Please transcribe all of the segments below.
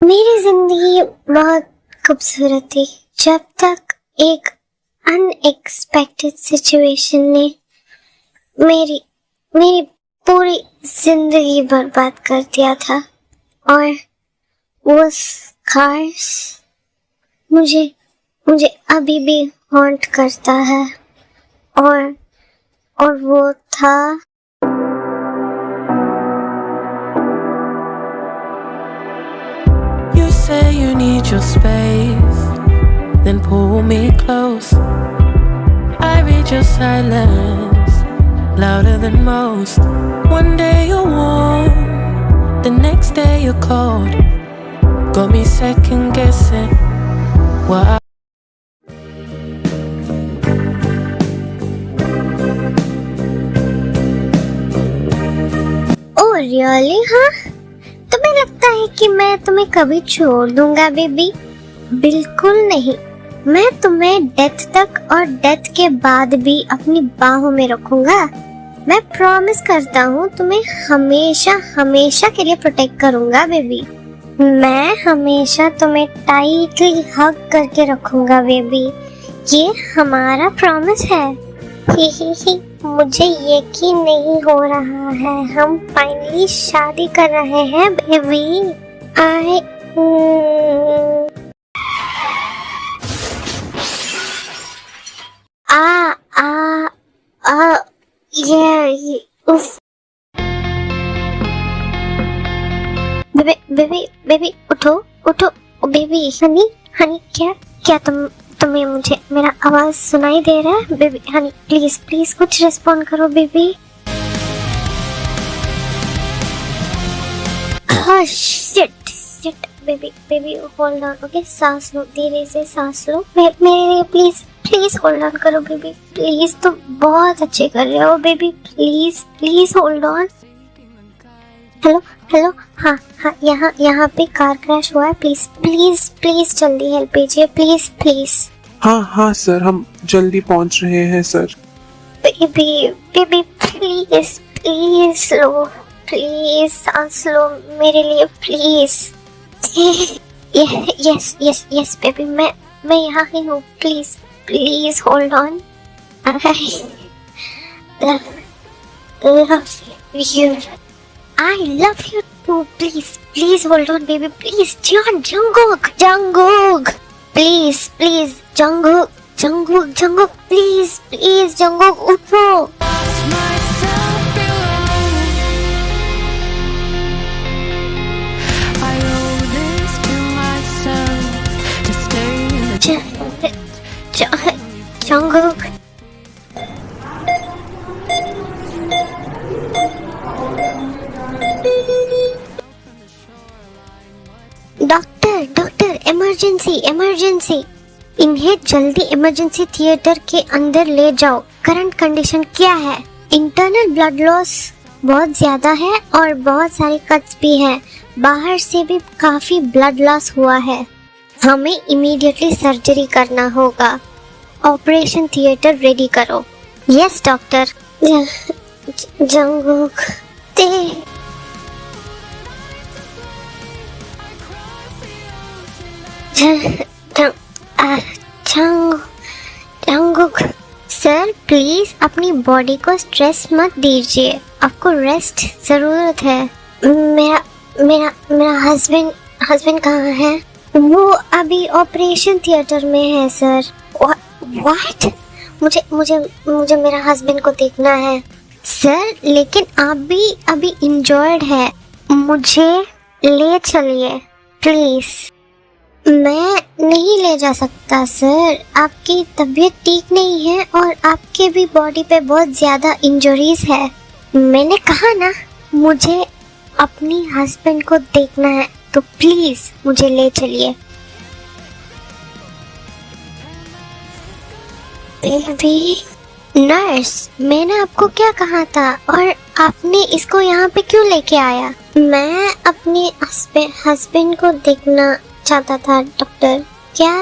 मेरी जिंदगी बहुत खूबसूरत थी जब तक एक अनएक्सपेक्टेड सिचुएशन ने मेरी मेरी पूरी जिंदगी बर्बाद कर दिया था। और वो स्कार्स मुझे अभी भी हॉन्ट करता है। और वो था You say you need your space, then pull me close. I read your silence, louder than most. One day you're warm, the next day you're cold. Got me second guessing what oh really? हाँ, तुम्हें लगता है कि मैं तुम्हें कभी छोड़ दूंगा बेबी? बिल्कुल नहीं। मैं तुम्हें डेथ तक और डेथ के बाद भी अपनी बाहों में रखूंगा। मैं प्रॉमिस करता हूँ तुम्हें हमेशा हमेशा के लिए प्रोटेक्ट करूंगा बेबी। मैं हमेशा तुम्हें टाइटली हग करके रखूंगा बेबी। ये हमारा प्रॉमिस है। ही मुझे यकीन नहीं हो रहा है हम फाइनली शादी कर रहे हैं बेबी। आई आ आ आ ये उफ। बेबी उठो उठो बेबी। हनी हनी क्या तुम्हें मुझे मेरा आवाज सुनाई दे रहा है बेबी? हनी प्लीज प्लीज कुछ रिस्पॉन्ड करो baby. Shit baby hold on. Okay, सांस लो, धीरे से सांस लो। मेरे लिए प्लीज होल्ड ऑन करो बेबी। प्लीज, तुम बहुत अच्छे कर रहे हो baby. Please hold on. Hello हाँ यहाँ पे कार क्रैश हुआ है। प्लीज जल्दी हेल्प कीजिए प्लीज। हाँ सर, हम जल्दी पहुंच रहे हैं sir. Baby please low, please सांस लो मेरे लिए प्लीज। यस बेबी, मैं यहाँ ही हूँ। Please hold on. I love you too. Please hold on, baby. Please, Jungkook. Please, Jungkook. Please, Jungkook, उठो. Jungkook. Doctor emergency. इन्हें जल्दी इमरजेंसी थिएटर के अंदर ले जाओ। करंट कंडीशन क्या है? इंटरनल ब्लड लॉस बहुत ज्यादा है और बहुत सारे कट्स भी हैं। बाहर से भी काफी ब्लड लॉस हुआ है। हमें इमीडिएटली सर्जरी करना होगा। ऑपरेशन थिएटर रेडी करो। Yes doctor. Jungkook Jungkook sir, please अपनी बॉडी को स्ट्रेस मत दीजिए। आपको रेस्ट जरूरत है। मेरा हस्बैंड कहाँ है? वो अभी ऑपरेशन थिएटर में है सर। व्हाट? मुझे मेरा हस्बैंड को देखना है सर। लेकिन आप भी अभी इंजर्ड है। मुझे ले चलिए प्लीज। मैं नहीं ले जा सकता सर। आपकी तबीयत ठीक नहीं है और आपके भी बॉडी पे बहुत ज्यादा इंजरीज है। मैंने कहा ना, मुझे अपनी हस्बैंड को देखना है, तो प्लीज मुझे ले चलिए। बेबी नर्स, मैंने आपको क्या कहा था और आपने इसको यहाँ पे क्यों लेके आया? मैं अपने हस्बैंड को देखना चाहता था डॉक्टर। क्या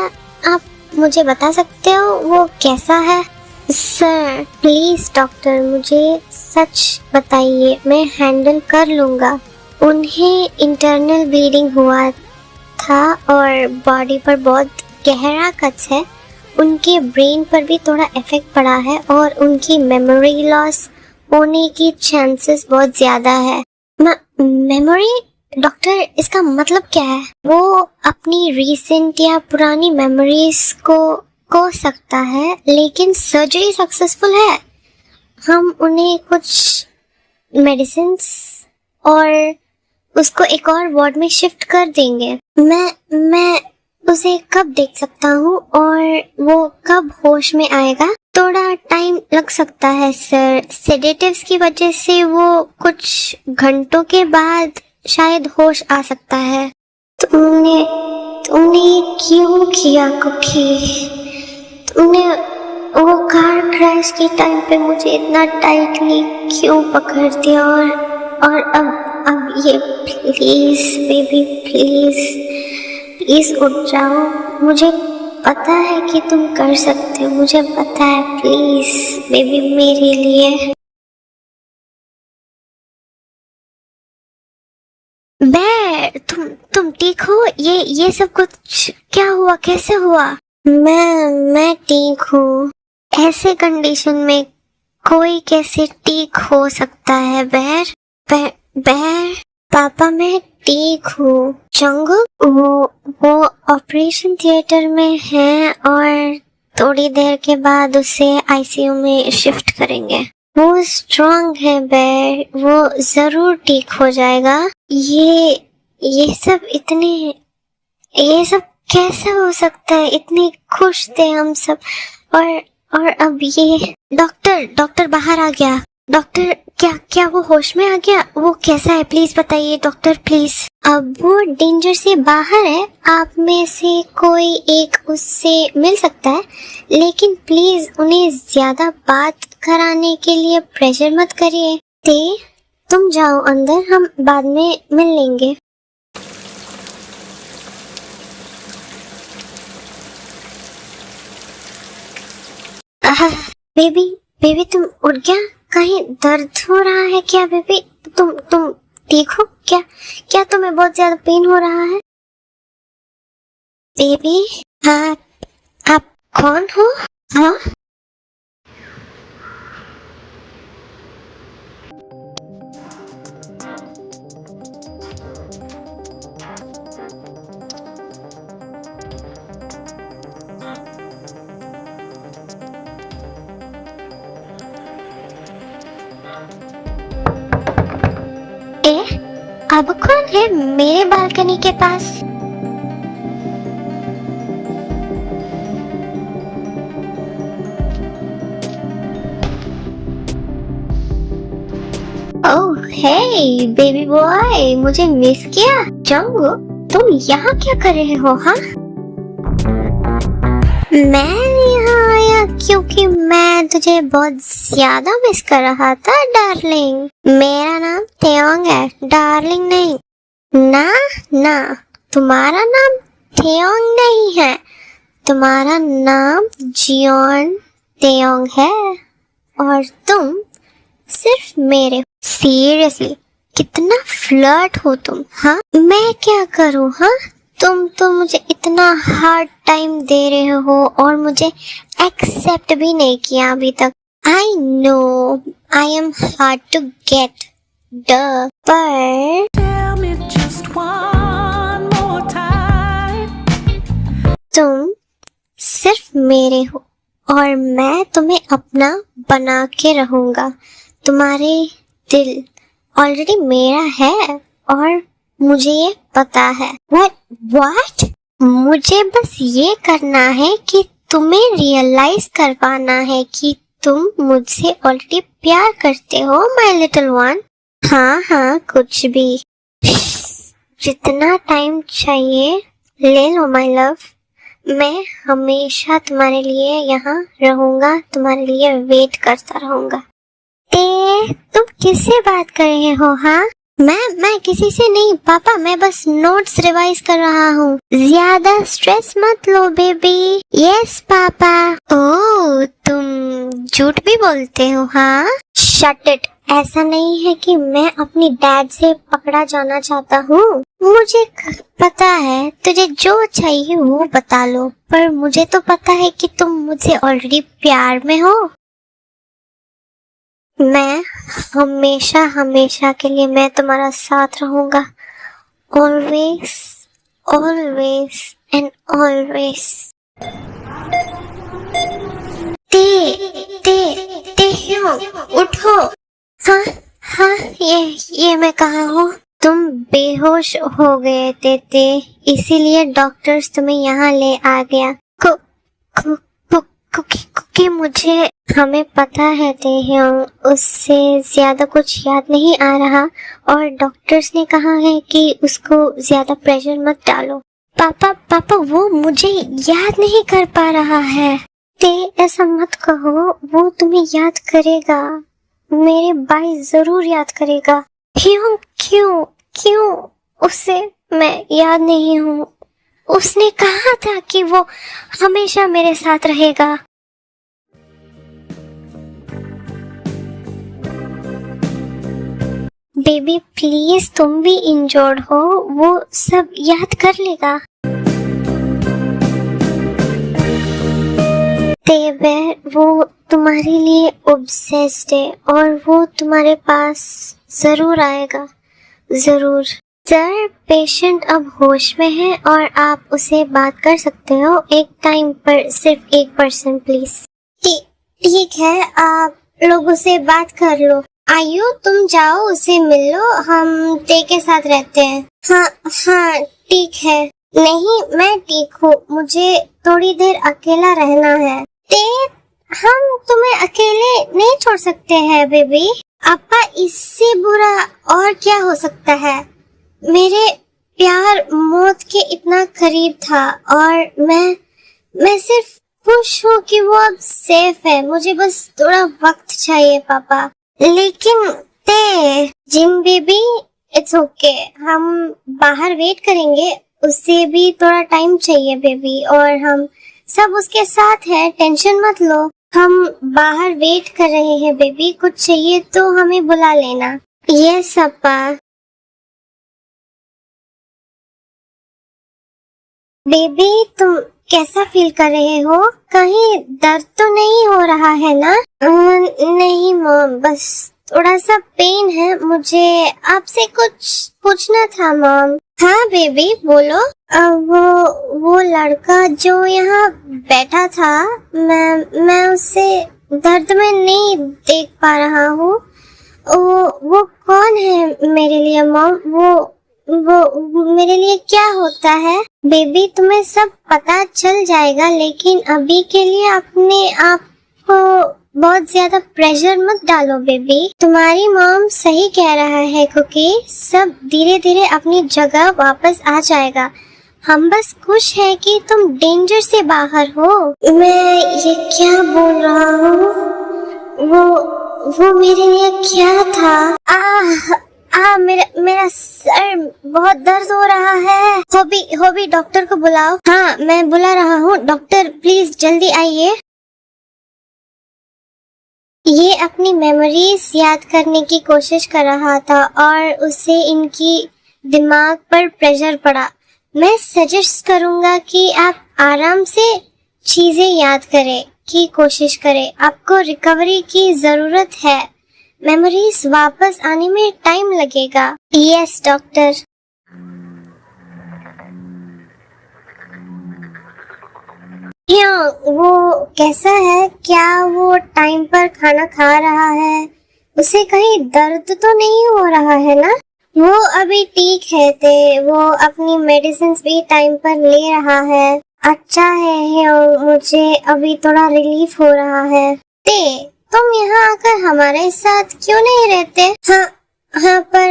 आप मुझे बता सकते हो वो कैसा है? सर प्लीज डॉक्टर, मुझे सच बताइए, मैं हैंडल कर लूँगा। उन्हें इंटरनल ब्लीडिंग हुआ था और बॉडी पर बहुत गहरा कट्स है, उनके ब्रेन पर भी थोड़ा इफेक्ट पड़ा है और उनकी मेमोरी लॉस होने की चांसेस बहुत ज्यादा है। मेमोरी डॉक्टर, इसका मतलब क्या है? वो अपनी रीसेंट या पुरानी मेमोरीज को सकता है, लेकिन सर्जरी सक्सेसफुल है। हम उन्हें कुछ मेडिसिन्स और उसको एक और वार्ड में शिफ्ट कर देंगे। मैं उसे कब देख सकता हूँ और वो कब होश में आएगा? थोड़ा टाइम लग सकता है सर, सेडेटिव्स की वजह से वो कुछ घंटों के बाद शायद होश आ सकता है। तुमने ये क्यों किया कुकी? तुमने वो कार क्रैश के टाइम पे मुझे इतना टाइटली क्यों पकड़ दिया? और अब ये प्लीज बेबी, प्लीज उठ जाओ। मुझे पता है कि तुम कर सकते हो, मुझे पता है। प्लीज बेबी, मेरे लिए। बैर, तुम ठीक हो? ये सब कुछ क्या हुआ? कैसे हुआ? मैं ठीक हूँ। ऐसे कंडीशन में कोई कैसे ठीक हो सकता है? बैर पापा, मैं ठीक हूँ। जंगू वो ऑपरेशन थिएटर में है और थोड़ी देर के बाद उसे आईसीयू में शिफ्ट करेंगे। वो स्ट्रांग है बैर, वो जरूर ठीक हो जाएगा। ये सब कैसे हो सकता है? इतने खुश थे हम सब और अब ये। डॉक्टर बाहर आ गया। डॉक्टर, क्या वो होश में आ गया? वो कैसा है? प्लीज बताइए डॉक्टर, प्लीज। अब वो डेंजर से बाहर है। आप में से कोई एक उससे मिल सकता है, लेकिन प्लीज उन्हें ज्यादा बात कराने के लिए प्रेशर मत करिए। तुम जाओ अंदर, हम बाद में मिल लेंगे। बेबी तुम उठ गया? कहीं दर्द हो रहा है क्या बेबी? तुम ठीक हो क्या तुम्हें बहुत ज्यादा पेन हो रहा है? बेबी, आप कौन हो? हाँ, अब कौन है मेरे बालकनी के पास? ओह हे बेबी बॉय, मुझे मिस किया? जंगू, तुम यहाँ क्या कर रहे हो? हाँ, मैं यहाँ आया क्योंकि मैं तुझे बहुत ज्यादा मिस कर रहा था डार्लिंग। मेरा नाम तेयोंग है, डार्लिंग नहीं। ना, तुम्हारा नाम तेयोंग नहीं है, तुम्हारा नाम जियोन तेयोंग है और तुम सिर्फ मेरे। सीरियसली, कितना फ्लर्ट हो तुम। हाँ, मैं क्या करूँ? हाँ, तुम तो मुझे इतना हार्ड टाइम दे रहे हो और मुझे एक्सेप्ट भी नहीं किया अभी तक। I know I am hard to get, पर Tell me just one more time. तुम सिर्फ मेरे हो और मैं तुम्हें अपना बना के रहूंगा। तुम्हारे दिल ऑलरेडी मेरा है और मुझे ये पता है। What? मुझे बस ये करना है कि तुम्हें रियलाइज करवाना है कि तुम मुझसे ऑलरेडी प्यार करते हो माय लिटिल वन। हाँ, कुछ भी, जितना टाइम चाहिए ले लो माय लव। मैं हमेशा तुम्हारे लिए यहाँ रहूंगा, तुम्हारे लिए वेट करता रहूंगा। तुम किससे बात कर रहे हो? हाँ, मैं किसी से नहीं पापा, मैं बस नोट्स रिवाइज कर रहा हूँ। ज्यादा स्ट्रेस मत लो बेबी। Yes papa. ओह, तुम झूठ भी बोलते हो? हाँ, शट इट। ऐसा नहीं है कि मैं अपनी डैड से पकड़ा जाना चाहता हूँ। मुझे पता है तुझे जो चाहिए वो बता लो, पर मुझे तो पता है कि तुम मुझसे ऑलरेडी प्यार में हो। मैं हमेशा हमेशा के लिए मैं तुम्हारा साथ रहूंगा, ऑलवेज ऑलवेज एंड ऑलवेज। ते उठो। हाँ हाँ, ये मैं कहाँ हूँ? तुम बेहोश हो गए थे, इसीलिए डॉक्टर्स तुम्हें यहाँ ले आ गया। क्योंकि मुझे हमें पता है उससे ज्यादा कुछ याद नहीं आ रहा, और डॉक्टर्स ने कहा है कि उसको ज्यादा प्रेशर मत डालो। पापा वो मुझे याद नहीं कर पा रहा है। ते ऐसा मत कहो, वो तुम्हें याद करेगा, मेरे भाई जरूर याद करेगा। क्यों उसे मैं याद नहीं हूँ? उसने कहा था कि वो हमेशा मेरे साथ रहेगा। बेबी प्लीज, तुम भी इंजर्ड हो, वो सब याद कर लेगा। देवर वो तुम्हारे लिए ऑब्सेस्ड है और वो तुम्हारे पास जरूर आएगा, जरूर। सर, पेशेंट अब होश में है और आप उसे बात कर सकते हो एक टाइम पर, सिर्फ 1% प्लीज। ठीक है, आप लोग उसे बात कर लो। आयु तुम जाओ, उसे मिल लो, हम ते के साथ रहते हैं। हाँ ठीक है। नहीं, मैं ठीक हूँ, मुझे थोड़ी देर अकेला रहना है। ते, हम तुम्हें अकेले नहीं छोड़ सकते हैं बेबी। अपा, इससे बुरा और क्या हो सकता है? मेरे प्यार मौत के इतना करीब था और मैं सिर्फ खुश हूँ कि वो अब सेफ है। मुझे बस थोड़ा वक्त चाहिए पापा। लेकिन ते, जिम बेबी, इट्स ओके, हम बाहर वेट करेंगे, उसे भी थोड़ा टाइम चाहिए बेबी, और हम सब उसके साथ है, टेंशन मत लो। हम बाहर वेट कर रहे हैं बेबी, कुछ चाहिए तो हमें बुला लेना। यस अपा। बेबी तुम कैसा फील कर रहे हो? कहीं दर्द तो नहीं हो रहा है ना? नहीं मॉम, बस थोड़ा सा पेन है। मुझे आपसे कुछ पूछना था मॉम। हाँ बेबी बोलो। वो लड़का जो यहाँ बैठा था, मैं उसे दर्द में नहीं देख पा रहा हूँ। वो कौन है मेरे लिए मॉम? वो मेरे लिए क्या होता है? बेबी तुम्हें सब पता चल जाएगा, लेकिन अभी के लिए अपने आप को बहुत ज्यादा प्रेशर मत डालो बेबी। तुम्हारी मॉम सही कह रहा है कुकी, सब धीरे धीरे अपनी जगह वापस आ जाएगा। हम बस खुश है कि तुम डेंजर से बाहर हो। मैं ये क्या बोल रहा हूँ? वो मेरे लिए क्या था? मेरा सर बहुत दर्द हो रहा है। होबी डॉक्टर को बुलाओ। हाँ मैं बुला रहा हूँ, डॉक्टर प्लीज जल्दी आइए। ये अपनी मेमोरीज याद करने की कोशिश कर रहा था और उसे इनकी दिमाग पर प्रेशर पड़ा। मैं सजेस्ट करूंगा कि आप आराम से चीजें याद करें की कोशिश करें। आपको रिकवरी की जरूरत है, मेमोरीज वापस आने में टाइम लगेगा। Yes doctor. वो कैसा है? क्या वो टाइम पर खाना खा रहा है? उसे कहीं दर्द तो नहीं हो रहा है ना? वो अभी ठीक है वो अपनी मेडिसिन भी टाइम पर ले रहा है। अच्छा है, मुझे अभी थोड़ा रिलीफ हो रहा है। तुम यहाँ आकर हमारे साथ क्यों नहीं रहते? हाँ पर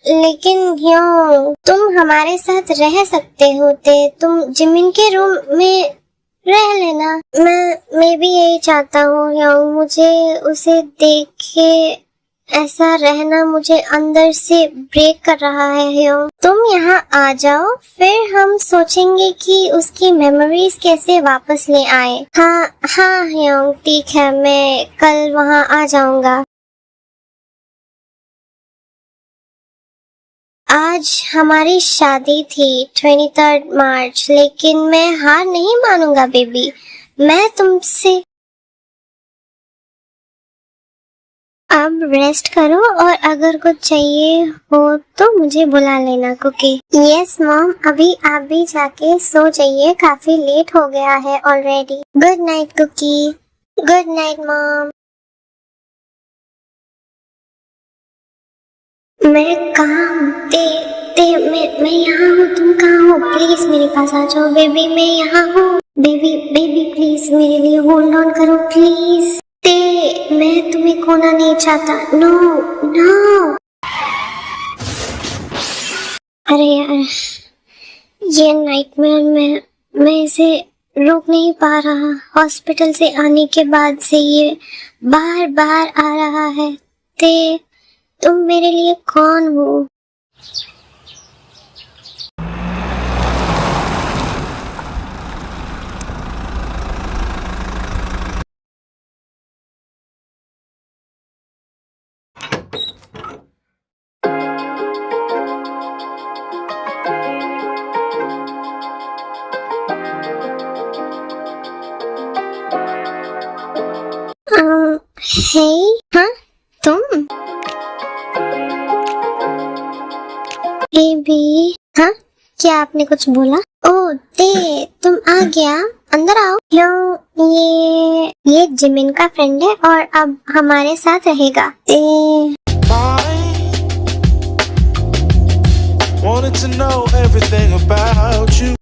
लेकिन क्यों? तुम हमारे साथ रह सकते होते, तुम जिमिन के रूम में रह लेना। मैं भी यही चाहता हूँ। मुझे उसे देख के ऐसा रहना मुझे अंदर से ब्रेक कर रहा है। तुम यहाँ आ जाओ, फिर हम सोचेंगे कि उसकी मेमोरीज कैसे वापस ले आए। हाँ ठीक है, मैं कल वहाँ आ जाऊंगा। आज हमारी शादी थी 23 मार्च, लेकिन मैं हार नहीं मानूंगा बेबी। मैं तुमसे अब रेस्ट करो और अगर कुछ चाहिए हो तो मुझे बुला लेना कुकी। यस मॉम, अभी आप भी जाके सो जाइए, काफी लेट हो गया है already. Good night Cookie. Good night mom. मैं कहाँ हूँ? मैं यहाँ हूँ, तुम कहाँ हो? प्लीज मेरे पास आ जाओ बेबी, मैं यहाँ हूँ। बेबी बेबी प्लीज मेरे लिए होल्ड ऑन करो प्लीज। मैं तुम्हें खोना नहीं चाहता। No no. अरे यार, ये नाइटमेयर मैं इसे रोक नहीं पा रहा। हॉस्पिटल से आने के बाद से ये बार बार आ रहा है। तुम मेरे लिए कौन हो? हे, हाँ तुम? बेबी, हाँ क्या आपने कुछ बोला? ओ तुम आ गया, अंदर आओ। क्यों? ये जिमिन का फ्रेंड है और अब हमारे साथ रहेगा। Wanted to know everything about you.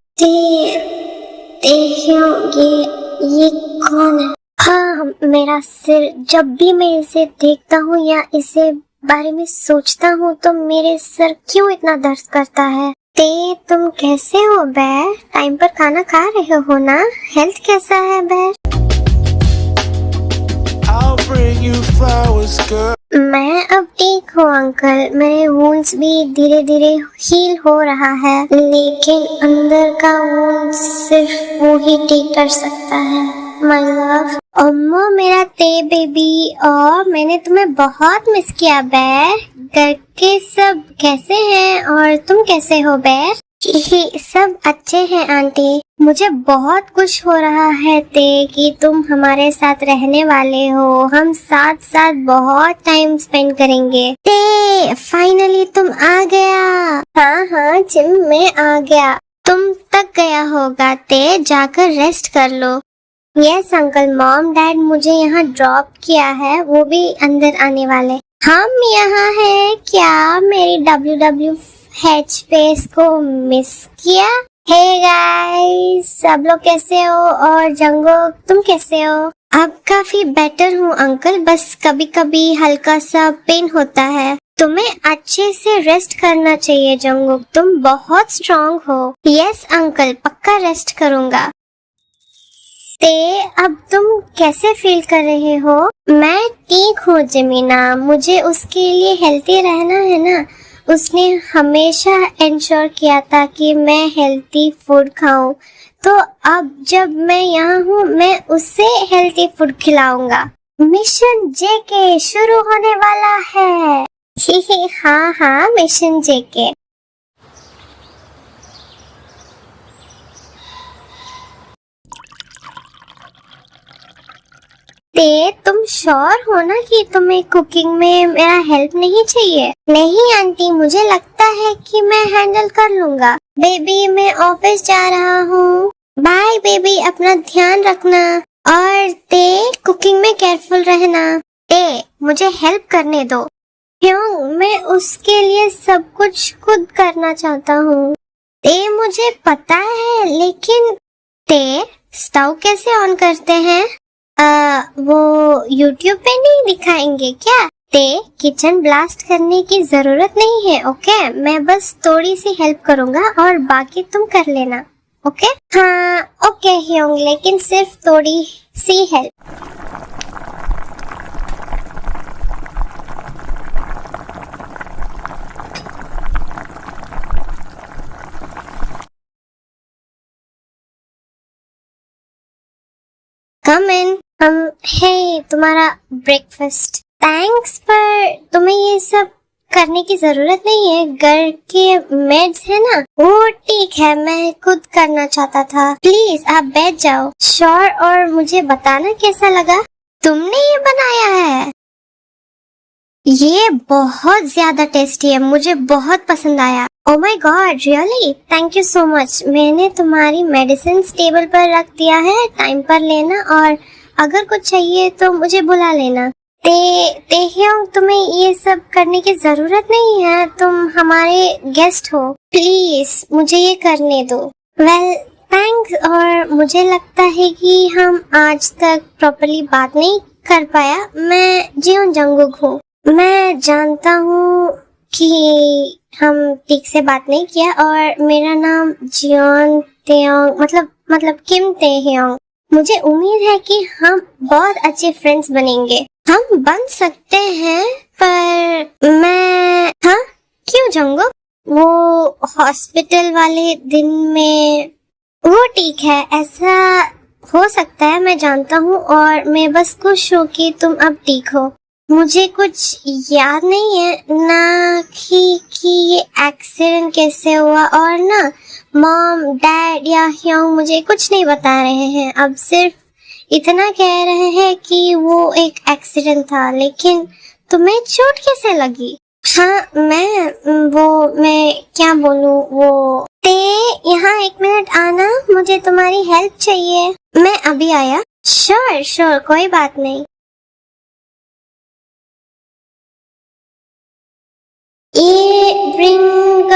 ये कौन है? हाँ, मेरा सिर, जब भी मैं इसे देखता हूँ या इसे बारे में सोचता हूँ तो मेरे सर क्यों इतना दर्द करता है। तुम कैसे हो बैर? टाइम पर खाना खा रहे हो ना? हेल्थ कैसा है बैर? I'll bring you flowers, girl. मैं अब ठीक हूँ अंकल, मेरे वुंड्स भी धीरे धीरे हील हो रहा है, लेकिन अंदर का वुंड सिर्फ वो ही ठीक कर सकता है। My love. अम्मो मेरा बेबी, और मैंने तुम्हें बहुत मिस किया बैर। घर के सब कैसे हैं और तुम कैसे हो बैर? सब अच्छे हैं आंटी। मुझे बहुत खुश हो रहा है कि तुम हमारे साथ रहने वाले हो। हम साथ साथ बहुत टाइम स्पेंड करेंगे। फाइनली तुम आ गया। हाँ जिम में आ गया। तुम तक गया होगा, जाकर रेस्ट कर लो। यस अंकल, मॉम डैड मुझे यहाँ ड्रॉप किया है, वो भी अंदर आने वाले। हम यहाँ हैं। क्या मेरी WWH फेस को मिस किया? हे गाइस, सब लोग कैसे हो? और जंगो तुम कैसे हो? अब काफी बेटर हूँ अंकल, बस कभी कभी हल्का सा पेन होता है। तुम्हें अच्छे से रेस्ट करना चाहिए जंगो, तुम बहुत स्ट्रॉन्ग हो। यस अंकल, पक्का रेस्ट करूँगा। अब तुम कैसे फील कर रहे हो? मैं ठीक हूँ जमीना, मुझे उसके लिए हेल्थी रहना है ना। उसने हमेशा इंश्योर किया था कि मैं हेल्थी फूड खाऊं, तो अब जब मैं यहाँ हूँ मैं उसे हेल्थी फूड खिलाऊंगा। मिशन जेके शुरू होने वाला है। हाँ मिशन जेके। तुम श्योर हो ना कि तुम्हें कुकिंग में मेरा हेल्प नहीं चाहिए? नहीं आंटी, मुझे लगता है कि मैं हैंडल कर लूंगा। बेबी मैं ऑफिस जा रहा हूँ। बाय बेबी, अपना ध्यान रखना और कुकिंग में केयरफुल रहना। मुझे हेल्प करने दो। क्यों? मैं उसके लिए सब कुछ खुद करना चाहता हूँ। मुझे पता है, लेकिन स्टोव कैसे ऑन करते हैं? वो YouTube पे नहीं दिखाएंगे क्या? किचन ब्लास्ट करने की जरूरत नहीं है, ओके? मैं बस थोड़ी सी हेल्प करूँगा और बाकी तुम कर लेना, ओके? हाँ ओके ह्योंग, लेकिन सिर्फ थोड़ी सी हेल्प। कम इन। हे, तुम्हारा ब्रेकफास्ट। थैंक्स, पर तुम्हें ये सब करने की जरूरत नहीं है, घर के मेड्स है ना, वो ठीक है, मैं खुद करना चाहता था। प्लीज आप बैठ जाओ। श्योर, और मुझे बताना कैसा लगा। तुमने ये बनाया है? ये बहुत ज्यादा टेस्टी है, मुझे बहुत पसंद आया। Oh my God, really? Thank you so much. मैंने तुम्हारी मेडिसिन टेबल पर रख दिया है, टाइम पर लेना, और अगर कुछ चाहिए तो मुझे बुला लेना। तेह्योंग, तुम्हें ये सब करने की जरूरत नहीं है, तुम हमारे गेस्ट हो। प्लीज मुझे ये करने दो। वेल थैंक्स, और मुझे लगता है कि हम आज तक प्रॉपर्ली बात नहीं कर पाया। मैं जियोन जंगुक हूँ। मैं जानता हूँ कि हम ठीक से बात नहीं किया, और मेरा नाम जियोन तेयोंग मतलब किम तेह्योंग। मुझे उम्मीद है कि हम बहुत अच्छे फ्रेंड्स बनेंगे। हम बन सकते हैं, पर मैं क्यों जंगुक? वो हॉस्पिटल वाले दिन में, वो ठीक है, ऐसा हो सकता है, मैं जानता हूँ, और मैं बस खुश हूँ कि तुम अब ठीक हो। मुझे कुछ याद नहीं है ना कि ये एक्सीडेंट कैसे हुआ, और ना मॉम, डैड या ह्योंग मुझे कुछ नहीं बता रहे हैं। अब सिर्फ इतना कह रहे हैं कि वो एक एक्सीडेंट था। लेकिन तुम्हें चोट कैसे लगी? हाँ, मैं क्या बोलूं, वो यहाँ 1 मिनट आना, मुझे तुम्हारी हेल्प चाहिए। मैं अभी आया। श्योर, कोई बात नहीं। ये रिंग,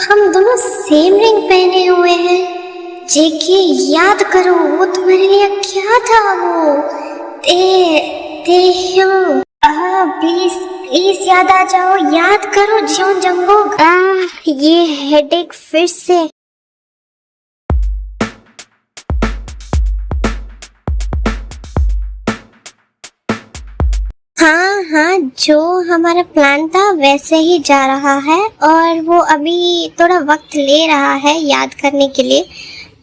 हम दोनों सेम रिंग पहने हुए हैं। जेके, याद करो वो तुम्हारे लिए क्या था, वो तेह्योंग। प्लीज याद आ जाओ, याद करो जियोन जंगुक। ये हेडेक फिर से। हाँ, जो हमारा प्लान था वैसे ही जा रहा है, और वो अभी थोड़ा वक्त ले रहा है याद करने के लिए,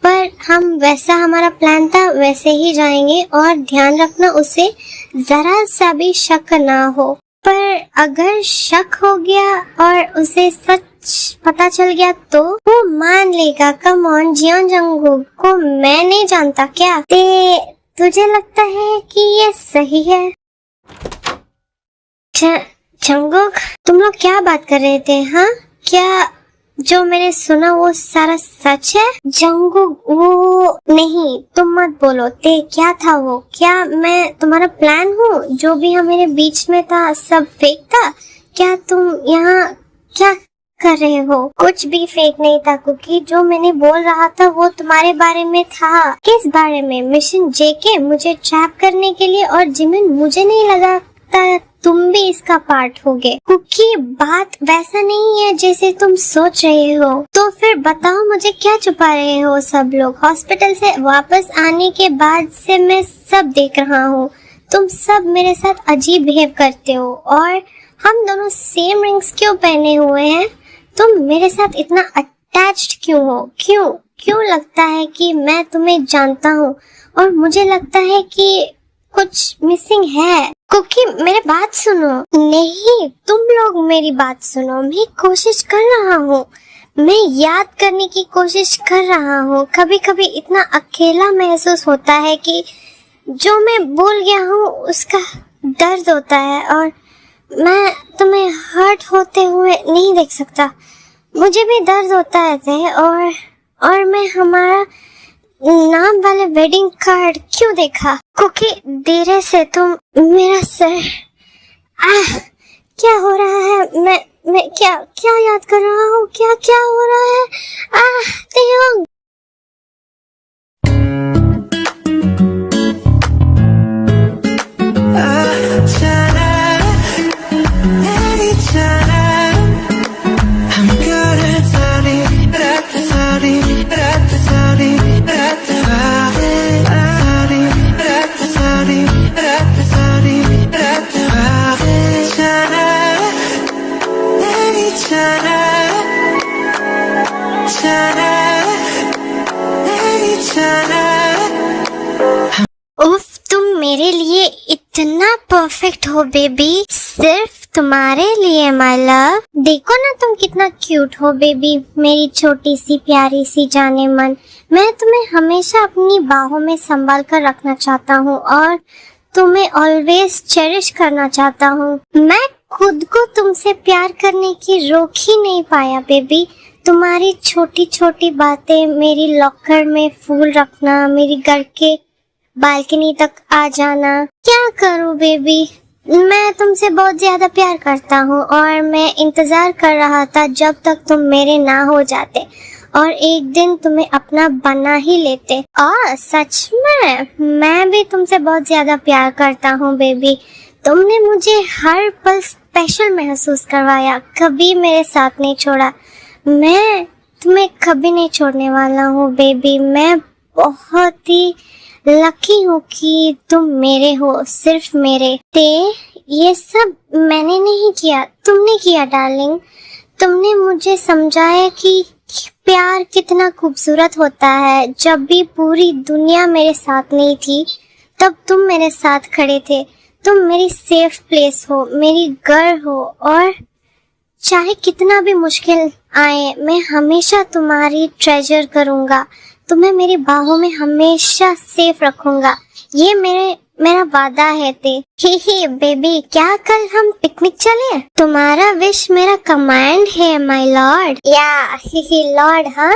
पर हम वैसा हमारा प्लान था वैसे ही जाएंगे, और ध्यान रखना उसे जरा सा भी शक ना हो। पर अगर शक हो गया और उसे सच पता चल गया तो वो मान लेगा। कम ऑन, जियोन जंगुक को मैं नहीं जानता क्या? तुझे लगता है कि ये सही है? जंगुक, तुम लोग क्या बात कर रहे थे? हाँ, क्या जो मैंने सुना वो सारा सच है? जंगुक, वो नहीं, तुम मत बोलो। क्या था वो? क्या मैं तुम्हारा प्लान हूँ? जो भी हमारे बीच में था सब फेक था? क्या तुम यहाँ क्या कर रहे हो? कुछ भी फेक नहीं था, क्योंकि जो मैंने बोल रहा था वो तुम्हारे बारे में था। किस बारे में? मिशन जेके, मुझे ट्रैप करने के लिए। और जिमिन, मुझे नहीं लगा तुम भी इसका पार्ट होगे, क्योंकि बात वैसा नहीं है जैसे तुम सोच रहे हो। तो फिर बताओ, मुझे क्या छुपा रहे हो सब लोग? हॉस्पिटल से वापस आने के बाद से मैं सब देख रहा हूँ। तुम सब मेरे साथ अजीब बिहेव करते हो, और हम दोनों सेम रिंग्स क्यों पहने हुए हैं? तुम मेरे साथ इतना अटैच्ड क्यों हो? क्यों लगता है कि मैं तुम्हें जानता हूँ, और मुझे लगता है कि कुछ मिसिंग है? क्योंकि मेरी बात सुनो। नहीं, तुम लोग मेरी बात सुनो। मैं कोशिश कर रहा हूँ, मैं याद करने की कोशिश कर रहा हूँ। कभी कभी इतना अकेला महसूस होता है कि जो मैं भूल गया हूँ उसका दर्द होता है, और मैं तुम्हें हर्ट होते हुए नहीं देख सकता। मुझे भी दर्द होता है, और मैं हमारा नाम वाले वेडिंग कार्ड क्यों देखा? क्योंकि धीरे से तुम मेरा सर, क्या हो रहा है? मैं क्या याद कर रहा हूँ? क्या हो रहा है? तेयोंग, उफ, तुम मेरे लिए इतना परफेक्ट हो बेबी। सिर्फ तुम्हारे लिए माय लव। देखो ना तुम कितना क्यूट हो बेबी, मेरी छोटी सी प्यारी सी जाने मन। मैं तुम्हें हमेशा अपनी बाहों में संभाल कर रखना चाहता हूँ और तुम्हें ऑलवेज चेरिश करना चाहता हूँ। मैं खुद को तुमसे प्यार करने की रोक ही नहीं पाया बेबी। तुम्हारी छोटी छोटी बातें, मेरी लॉकर में फूल रखना, मेरी घर के बालकनी तक आ जाना, क्या करूँ बेबी, मैं तुमसे बहुत ज्यादा प्यार करता हूँ और मैं इंतजार कर रहा था जब तक तुम मेरे ना हो जाते और एक दिन तुम्हें अपना बना ही लेते। और सच में मैं भी तुमसे बहुत ज्यादा प्यार करता हूँ बेबी। तुमने मुझे हर पल स्पेशल महसूस करवाया, कभी मेरे साथ नहीं छोड़ा। मैं तुम्हें कभी नहीं छोड़ने वाला हूँ बेबी। मैं बहुत ही लकी हूँ कि तुम मेरे हो, सिर्फ मेरे। ये सब मैंने नहीं किया, तुमने किया डार्लिंग। तुमने मुझे समझाया कि प्यार कितना खूबसूरत होता है। जब भी पूरी दुनिया मेरे साथ नहीं थी तब तुम मेरे साथ खड़े थे। तुम मेरी सेफ प्लेस हो, मेरी घर हो और चाहे कितना भी मुश्किल आए मैं हमेशा तुम्हारी ट्रेजर करूंगा। तुम्हें मेरी बाहों में हमेशा सेफ रखूंगा, ये मेरा वादा है ते। ही बेबी, क्या कल हम पिकनिक चले? तुम्हारा विश मेरा कमांड है माय लॉर्ड। या ही लॉर्ड, हाँ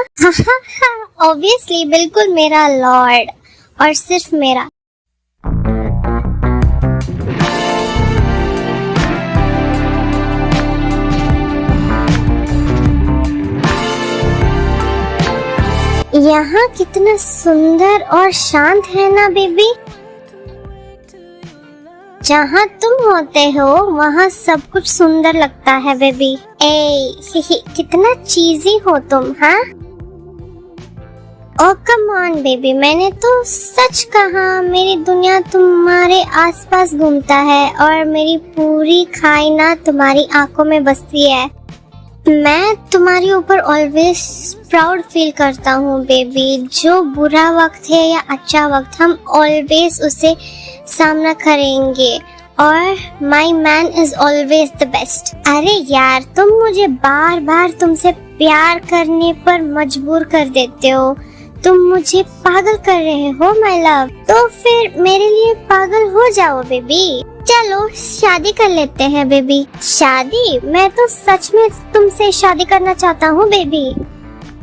ऑब्वियसली, बिल्कुल मेरा लॉर्ड और सिर्फ मेरा। यहाँ कितना सुंदर और शांत है ना बेबी। जहाँ तुम होते हो वहाँ सब कुछ सुंदर लगता है बेबी। कितना चीजी हो तुम, हाँ? ओ कम ऑन बेबी, मैंने तो सच कहा। मेरी दुनिया तुम्हारे आसपास घूमता है और मेरी पूरी कायनात तुम्हारी आंखों में बसती है। मैं तुम्हारे ऊपर ऑलवेज प्राउड फील करता हूँ बेबी। जो बुरा वक्त है या अच्छा वक्त, हम ऑलवेज उसे सामना करेंगे और my man is always the best. अरे यार, तुम मुझे बार बार तुमसे प्यार करने पर मजबूर कर देते हो। तुम मुझे पागल कर रहे हो माय लव, तो फिर मेरे लिए पागल हो जाओ बेबी। चलो शादी कर लेते हैं बेबी। शादी? मैं तो सच में तुमसे शादी करना चाहता हूँ बेबी।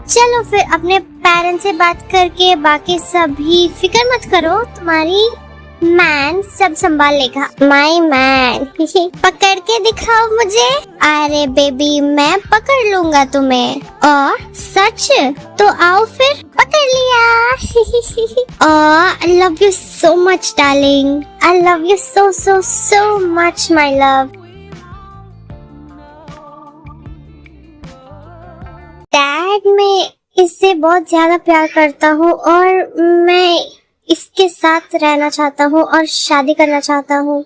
चलो फिर अपने पेरेंट्स से बात करके बाकी सभी फिक्र मत करो, तुम्हारी मैन सब संभाल लेगा। माई मैन पकड़ के दिखाओ मुझे। अरे बेबी, मैं पकड़ लूंगा तुम्हें। और सच? तो आओ फिर। पकड़ लिया। I love you so much darling. I love you so so so much my love। Dad, मैं इससे बहुत ज्यादा प्यार करता हूँ और मैं इसके साथ रहना चाहता हूँ और शादी करना चाहता हूँ।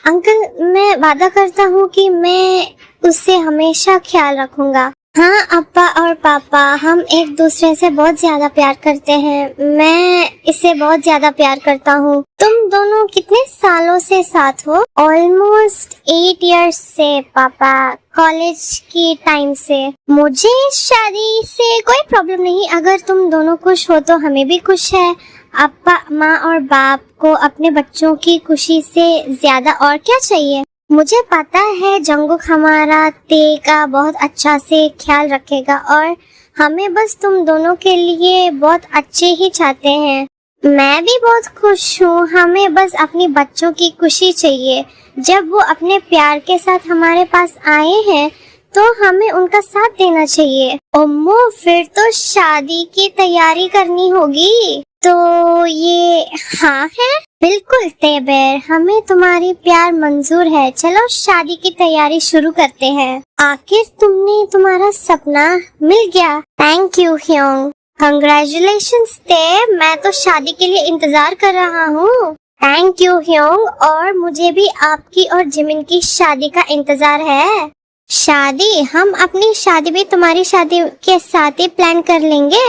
अंकल, मैं वादा करता हूँ कि मैं उससे हमेशा ख्याल रखूंगा। हाँ अप्पा और पापा, हम एक दूसरे से बहुत ज्यादा प्यार करते हैं। मैं इसे बहुत ज्यादा प्यार करता हूँ। तुम दोनों कितने सालों से साथ हो? ऑलमोस्ट 8 years से पापा, कॉलेज की टाइम से। मुझे इस शादी से कोई प्रॉब्लम नहीं। अगर तुम दोनों खुश हो तो हमें भी खुश है। अप्पा, माँ और बाप को अपने बच्चों की खुशी से ज्यादा और क्या चाहिए। मुझे पता है जंगुक हमारा ते का बहुत अच्छा से ख्याल रखेगा और हमें बस तुम दोनों के लिए बहुत अच्छे ही चाहते हैं। मैं भी बहुत खुश हूँ। हमें बस अपनी बच्चों की खुशी चाहिए। जब वो अपने प्यार के साथ हमारे पास आए हैं तो हमें उनका साथ देना चाहिए। ओम्मो, फिर तो शादी की तैयारी करनी होगी। तो ये हाँ है? बिल्कुल तेबेर, हमें तुम्हारी प्यार मंजूर है। चलो शादी की तैयारी शुरू करते हैं। आखिर तुमने तुम्हारा सपना मिल गया। Thank you Hyeong. कंग्रेचुलेशंस ते, मैं तो शादी के लिए इंतजार कर रहा हूँ। थैंक यू ह्योंग, और मुझे भी आपकी और जिमिन की शादी का इंतजार है। शादी? हम अपनी शादी भी तुम्हारी शादी के साथ ही प्लान कर लेंगे।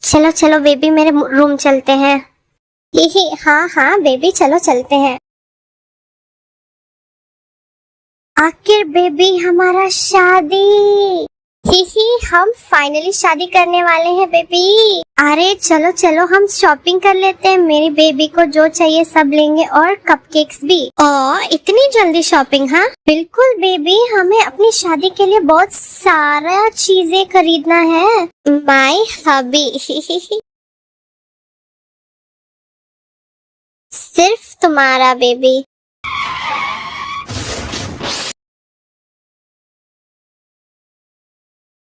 चलो चलो बेबी, मेरे रूम चलते हैं। हाँ हाँ बेबी, चलो चलते हैं। आखिर बेबी हमारा शादी। ही हम फाइनली शादी करने वाले हैं बेबी। अरे चलो चलो हम शॉपिंग कर लेते हैं, मेरी बेबी को जो चाहिए सब लेंगे और कपकेक्स भी। और इतनी जल्दी शॉपिंग? हाँ बिल्कुल बेबी, हमें अपनी शादी के लिए बहुत सारा चीजें खरीदना है। माय हबी सिर्फ तुम्हारा बेबी।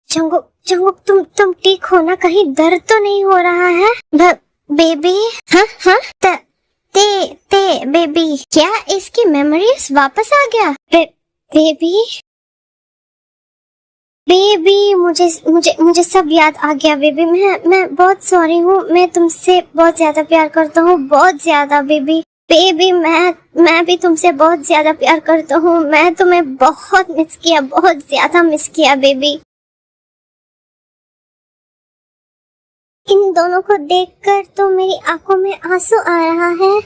जंगुक जंगुक तुम ठीक हो ना? कहीं दर्द तो नहीं हो रहा है? बेबी? हाँ हाँ ते बेबी, क्या इसकी मेमोरीज वापस आ गया? बेबी बेबी मुझे सब याद आ गया बेबी। मैं बहुत सॉरी हूँ, मैं तुमसे बहुत ज्यादा प्यार करता हूँ, बहुत ज्यादा बेबी। बेबी मैं भी तुमसे बहुत ज्यादा प्यार करता हूँ, मैं तुम्हें बहुत मिस किया, बहुत ज्यादा मिस किया बेबी। इन दोनों को देखकर तो मेरी आंखों में आंसू आ रहा है।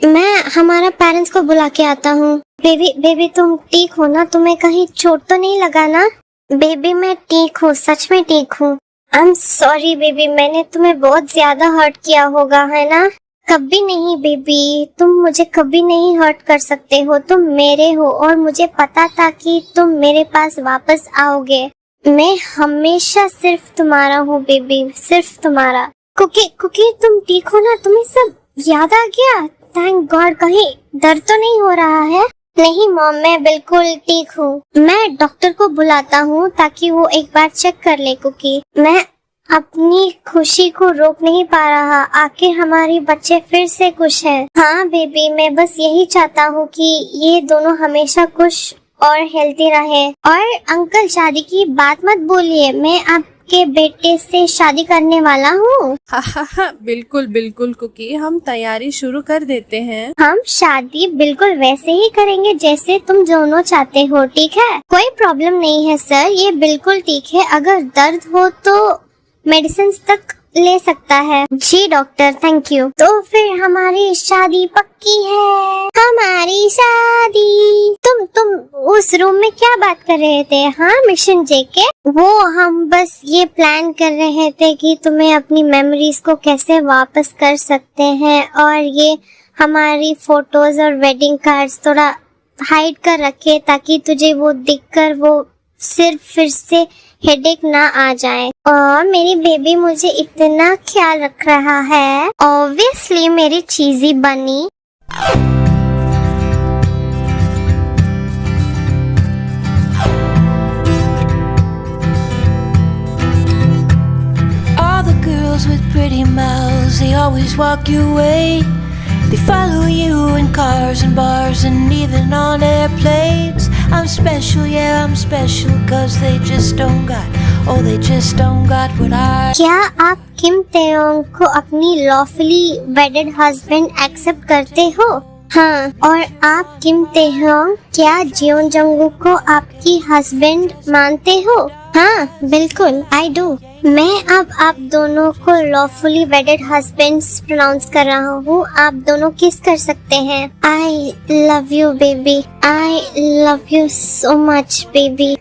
मैं हमारा पेरेंट्स को बुला के आता हूँ। बेबी तुम ठीक हो ना? तुम्हें कहीं चोट तो नहीं लगा ना? बेबी मैं ठीक हूँ, सच में ठीक हूँ। आई एम सॉरी बेबी, मैंने तुम्हें बहुत ज्यादा हर्ट किया होगा, है ना? कभी नहीं बेबी, तुम मुझे कभी नहीं हर्ट कर सकते हो, तुम मेरे हो और मुझे पता था कि तुम मेरे पास वापस आओगे। मैं हमेशा सिर्फ तुम्हारा हूँ बेबी, सिर्फ तुम्हारा। कुकी तुम ठीक हो ना? तुम्हें सब याद आ गया? Thank God. कहीं दर्द तो नहीं हो रहा है? नहीं मॉम, मैं बिल्कुल ठीक हूँ। मैं डॉक्टर को बुलाता हूँ ताकि वो एक बार चेक कर ले कुकी। मैं अपनी खुशी को रोक नहीं पा रहा, आखिर हमारी बच्चे फिर से खुश हैं। हाँ बेबी, मैं बस यही चाहता हूँ कि ये दोनों हमेशा खुश और हेल्दी रहे। और अंकल शादी की बात मत बोलिए, मैं आपके बेटे से शादी करने वाला हूँ। बिल्कुल बिल्कुल कुकी, हम तैयारी शुरू कर देते हैं। हम शादी बिल्कुल वैसे ही करेंगे जैसे तुम दोनों चाहते हो, ठीक है? कोई प्रॉब्लम नहीं है सर, ये बिल्कुल ठीक है। अगर दर्द हो तो मेडिसिन तक ले सकता है। जी डॉक्टर, थैंक यू। तो फिर हमारी शादी पक्की है। हमारी शादी। तुम उस रूम में क्या बात कर रहे थे? हाँ मिशन जेके, वो हम बस ये प्लान कर रहे थे कि तुम्हें अपनी मेमोरीज को कैसे वापस कर सकते हैं, और ये हमारी फोटोज और वेडिंग कार्ड्स थोड़ा हाइड कर रखे ताकि तुझे वो दिखकर वो सिर्फ फिर से हेडेक ना आ जाए। और मेरी बेबी मुझे इतना ख्याल रख रहा है, ऑब्वियसली मेरी चीजी बनी। All the girls with pretty mouths, they always walk your way. They follow you in cars and bars and even on airplanes. I'm special, yeah, I'm special, 'cause they just don't got what I... क्या आप किम तेयोंग को अपनी lawfully वेडेड husband accept करते हो? हाँ, और आप किम तेयोंग क्या जियोन जंगुक को आपकी हस्बैंड मानते हो? हाँ बिल्कुल, आई डू। मैं अब आप दोनों को लॉफुली वेडेड हस्बैंड्स प्रोनाउंस कर रहा हूँ। आप दोनों किस कर सकते हैं। I love you baby, I love you so much baby.